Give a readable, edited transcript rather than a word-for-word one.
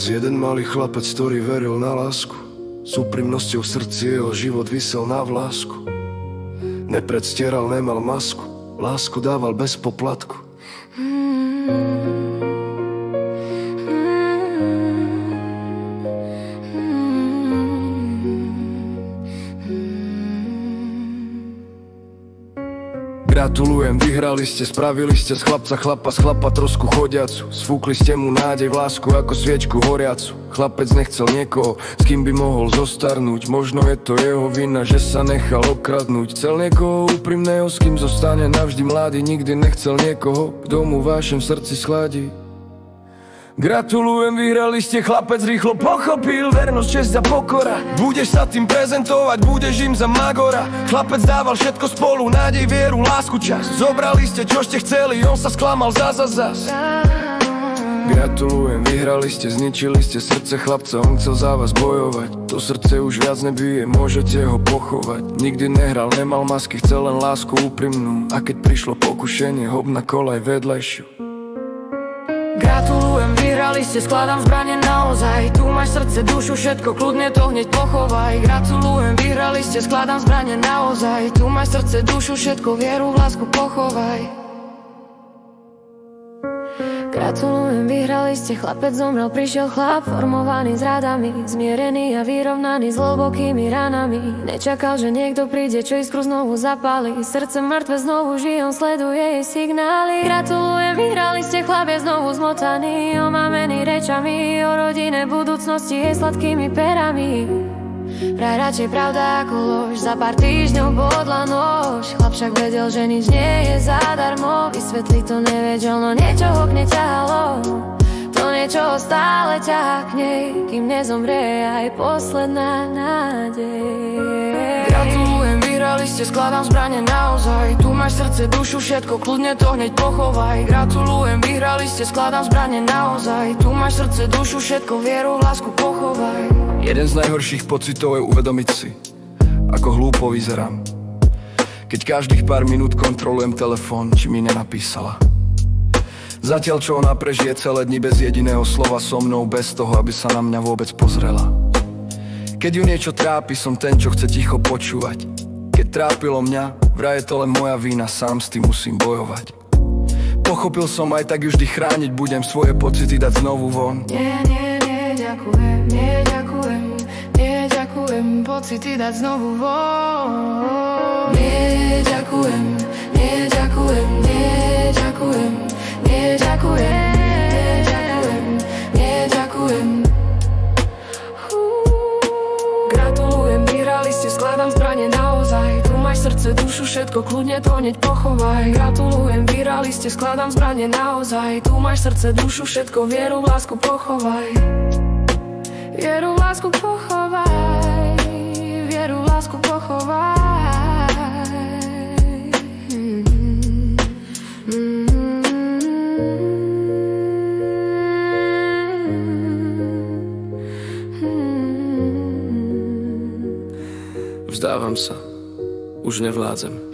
raz jeden malý chlapec, ktorý veril na lásku. S úprimnosťou v srdci jeho život visel na vlásku. Nepredstieral, nemal masku, lásku dával bez poplatku. Gratulujem, vyhrali ste, spravili ste z chlapa trosku chodiacu. Sfúkli ste mu nádej v lásku ako sviečku horiacu. Chlapec nechcel niekoho, s kým by mohol zostarnúť. Možno je to jeho vina, že sa nechal okradnúť. Chcel niekoho úprimného, s kým zostane navždy mladý. Nikdy nechcel niekoho, kto mu vášeň v srdci schladí. Gratulujem, vyhrali ste, chlapec rýchlo pochopil vernosť, česť a pokora. Budeš sa tým prezentovať, budeš im za magora. Chlapec dával všetko spolu, nádej, vieru, lásku, čas. Zobrali ste, čo ste chceli, on sa sklamal zas. Gratulujem, vyhrali ste, zničili ste srdce chlapca. On chcel za vás bojovať, to srdce už viac nebije, môžete ho pochovať. Nikdy nehral, nemal masky, chcel len lásku úprimnú. A keď prišlo pokušenie, hop na kolaj vedľajšiu. Gratulujem, vyhrali ste, skladám zbrane naozaj. Tu máš srdce, dušu, všetko, kľudne to hneď pochovaj. Gratulujem, vyhrali ste, skladám zbrane naozaj. Tu máš srdce, dušu, všetko, vieru, lásku pochovaj. Gratulujem, vyhrali ste, chlapec zomrel, prišiel chlap formovaný s radami, zmierený a vyrovnaný s hlbokými ranami. Nečakal, že niekto príde, čo iskru znovu zapáli. Srdce mŕtve znovu žije, on sleduje jej signály. Gratulujem, vyhrali ste, chlap je znovu zmotaný, omámený rečami o rodine, budúcnosti jej sladkými perami. Vraj radšej pravda ako lož, za pár týždňov bodla nož. Chlap však vedel, že nič nie je zadarmo, vysvetliť to nevedel, no niečo ho k nej ťahalo. To niečo ho stále ťahá k nej, kým nezomrie aj posledná nádej. Gratulujem, vyhrali ste, skladám zbrane naozaj. Tu máš srdce, dušu, všetko, kľudne to hneď pochovaj. Gratulujem, vyhrali ste, skladám zbrane naozaj. Tu máš srdce, dušu, všetko, vieru, lásku pochovaj. Jeden z najhorších pocitov je uvedomiť si, ako hlúpo vyzerám, keď každých pár minút kontrolujem telefón, či mi nenapísala. Zatiaľ čo ona prežije celé dni bez jediného slova so mnou, bez toho, aby sa na mňa vôbec pozrela. Keď ju niečo trápi, som ten, čo chce ticho počúvať. Keď trápilo mňa, vraj je to len moja vina, sám s tým musím bojovať. Pochopil som, aj tak ju vždy chrániť budem, svoje pocity dať znovu von. Ďakujem, ďakujem, pocity dať znovu von. Ďakujem, ďakujem, Gratulujem, vyhrali ste, skladám zbrane naozaj. Tu máš srdce, dušu, všetko, kľudne to hneď pochovaj. Gratulujem, vyhrali ste, skladám zbrane naozaj. Tu máš srdce, dušu, všetko, vieru, lásku pochovaj. Vieru, lásku pochovaj, vieru, lásku pochovaj. Vzdávam sa, už nevládzem.